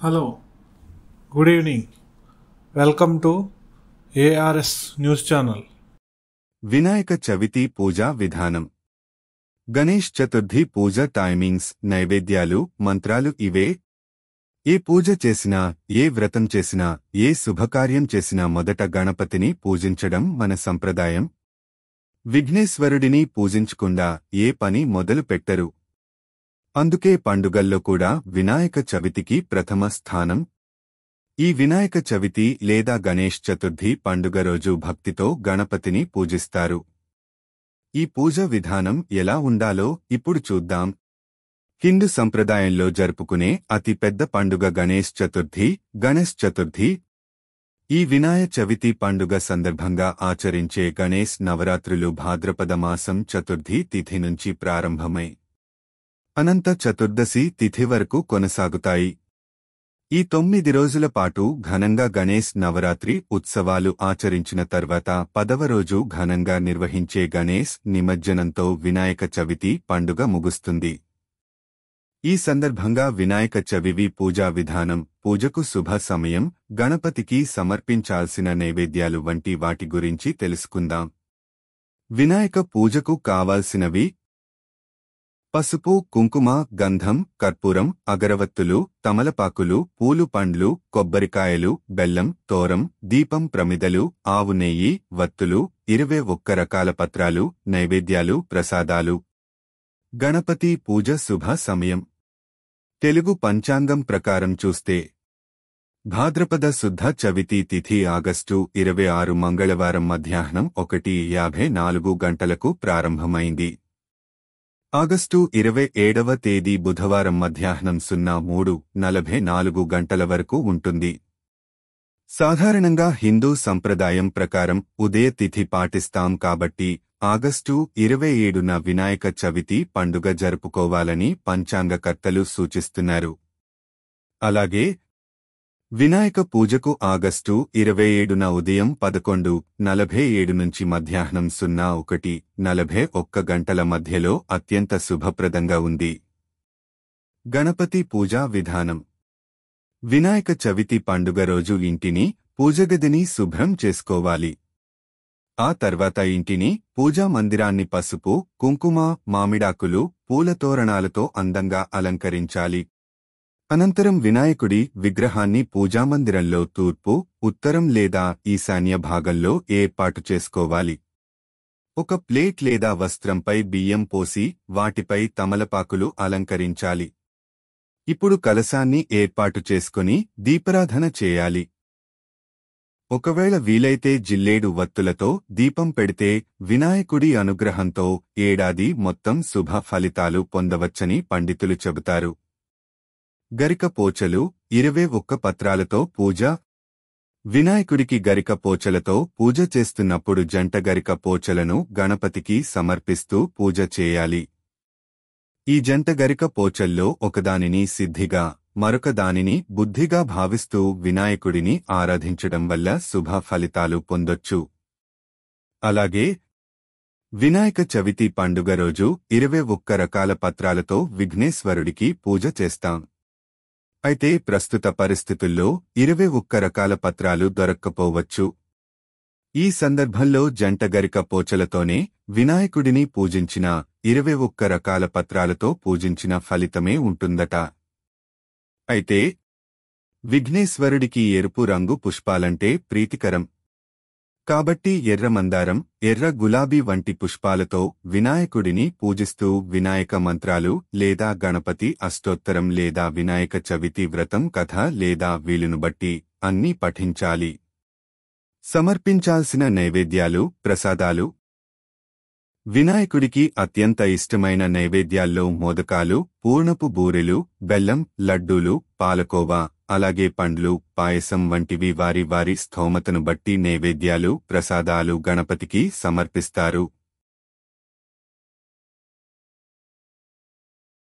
Hello, good evening. Welcome to ARS News Channel. Vinayaka Chavithi పూజా విధానం. గణేష్ చతుర్థి పూజ timings, నైవేద్యాలు, మంత్రాలు ఇవే. ఏ పూజ చేసినా, ఏ వ్రతం చేసినా, ఏ శుభకార్యం చేసినా మొదట గణపతిని పూజించడం మన సంప్రదాయం. విఘ్నేశ్వరుడిని పూజించకుండా ఏ పని మొదలు పెట్టరు. అందుకే పండుగల్లో కూడా వినాయక చవితికి ప్రథమ స్థానం. ఈ వినాయక చవితి లేదా గణేష్ చతుర్థి పండుగ రోజు భక్తితో గణపతిని పూజిస్తారు. ఈ పూజ విధానం ఎలా ఉండాలో ఇప్పుడు చూద్దాం. హిందూ సంప్రదాయంలో జరుపుకునే అతి పెద్ద పండుగ గణేష్ చతుర్థి. ఈ వినాయక చవితి పండుగ సందర్భంగా ఆచరించే గణేష్ నవరాత్రులు భాద్రపద మాసం చతుర్థి తిథి నుంచి ప్రారంభమై అనంత చతుర్దశి తిథి వరకు కొనసాగుతాయి. ఈ 9 రోజుల పాటు ఘనంగా గణేష్ నవరాత్రి ఉత్సవాలు ఆచరించిన తర్వాత 10వ రోజు ఘనంగా నిర్వహించే గణేష్ నిమజ్జనంతో వినాయక చవితి పండుగ ముగుస్తుంది. ఈ సందర్భంగా వినాయక చవితి పూజా విధానం, పూజకు శుభ సమయం, గణపతికి సమర్పించాల్సిన నైవేద్యాలు వంటి వాటి గురించి తెలుసుకుందాం. వినాయక పూజకు కావాల్సినవి: పసుపు, కుంకుమ, గంధం, కర్పూరం, అగరవత్తులు, తమలపాకులు, పూలు, పండ్లు, కొబ్బరికాయలు, బెల్లం, తోరం, దీపం, ప్రమిదలు, ఆవు నెయ్యి, వత్తులు, 21 రకాల పత్రాలు, నైవేద్యాలు, ప్రసాదాలు. గణపతి పూజ శుభ సమయం. తెలుగు పంచాంగం ప్రకారం చూస్తే భాద్రపద శుద్ధ చవితి తిథి ఆగస్టు 26 మంగళవారం మధ్యాహ్నం 1:54 గంటలకు ప్రారంభమైంది. ఆగస్టు 27వ తేదీ బుధవారం మధ్యాహ్నం 03:44 గంటల వరకు ఉంటుంది. సాధారణంగా హిందూ సంప్రదాయం ప్రకారం ఉదయ తిథి పాటిస్తాం కాబట్టి ఆగస్టు 27న వినాయక చవితి పండుగ జరుపుకోవాలని పంచాంగకర్తలు సూచిస్తున్నారు. అలాగే వినాయక పూజకు ఆగస్టు 27న ఉదయం 11:47 నుంచి మధ్యాహ్నం 01:41 గంటల మధ్యలో అత్యంత శుభప్రదంగా ఉంది. గణపతి పూజా విధానం. వినాయక చవితి పండుగ రోజు ఇంటిని, పూజగదిని శుభ్రం చేసుకోవాలి. ఆ తర్వాత ఇంటిని, పూజా మందిరాన్ని పసుపు, కుంకుమ, మామిడాకులు, పూల తోరణాలతో అందంగా అలంకరించాలి. అనంతరం వినాయకుడి విగ్రహాన్ని పూజామందిరంలో తూర్పు, ఉత్తరం లేదా ఈశాన్య భాగంలో ఏర్పాటు చేసుకోవాలి. ఒక ప్లేట్ లేదా వస్త్రంపై బియ్యం పోసి వాటిపై తమలపాకులు అలంకరించాలి. ఇప్పుడు కలశాన్ని ఏర్పాటు చేసుకుని దీపారాధన చేయాలి. ఒకవేళ వీలైతే జిల్లేడు వత్తులతో దీపం పెడితే వినాయకుడి అనుగ్రహంతో ఏడాది మొత్తం శుభ ఫలితాలు పొందవచ్చని పండితులు చెబుతారు. గరిక పోచలు, 21 పత్రాలతో పూజ. వినాయకుడికి గరిక పోచలతో పూజ చేస్తున్నప్పుడు జంట గరిక పోచలను గణపతికి సమర్పిస్తూ పూజ చేయాలి. ఈ జంట గరిక పోచల్లో ఒకదానిని సిద్ధిగా, మరొక దానిని బుద్ధిగా భావిస్తూ వినాయకుడిని ఆరాధించడం వల్ల శుభ ఫలితాలు పొందొచ్చు. అలాగే వినాయక చవితి పండుగ రోజు 21 రకాల పత్రాలతో విఘ్నేశ్వరుడికి పూజ చేస్తాం. అయితే ప్రస్తుత పరిస్థితుల్లో 21 రకాల పత్రాలు దొరక్కపోవచ్చు. ఈ సందర్భంలో జంట గరిక పోచలతోనే వినాయకుడిని పూజించిన 21 రకాల పత్రాలతో పూజించిన ఫలితమే ఉంటుందట. అయితే విఘ్నేశ్వరుడికి ఎరుపు రంగు పుష్పాలంటే ప్రీతికరం. కాబట్టి ఎర్ర మందారం, ఎర్ర గులాబీ వంటి పుష్పాలతో వినాయకుడిని పూజిస్తూ వినాయక మంత్రాలు లేదా గణపతి అష్టోత్తరం లేదా వినాయక చవితి వ్రతం కథ లేదా వీలును బట్టి అన్నీ పఠించాలి. సమర్పించాల్సిన నైవేద్యాలు, ప్రసాదాలు. వినాయకుడికి అత్యంత ఇష్టమైన నైవేద్యాల్లో మోదకాలు, పూర్ణపు బూరెలు, బెల్లం, లడ్డూలు, పాలకోవా, అలాగే పండ్లు, పాయసం వంటివి వారి స్థోమతను బట్టి నైవేద్యాలు, ప్రసాదాలు గణపతికి సమర్పిస్తారు.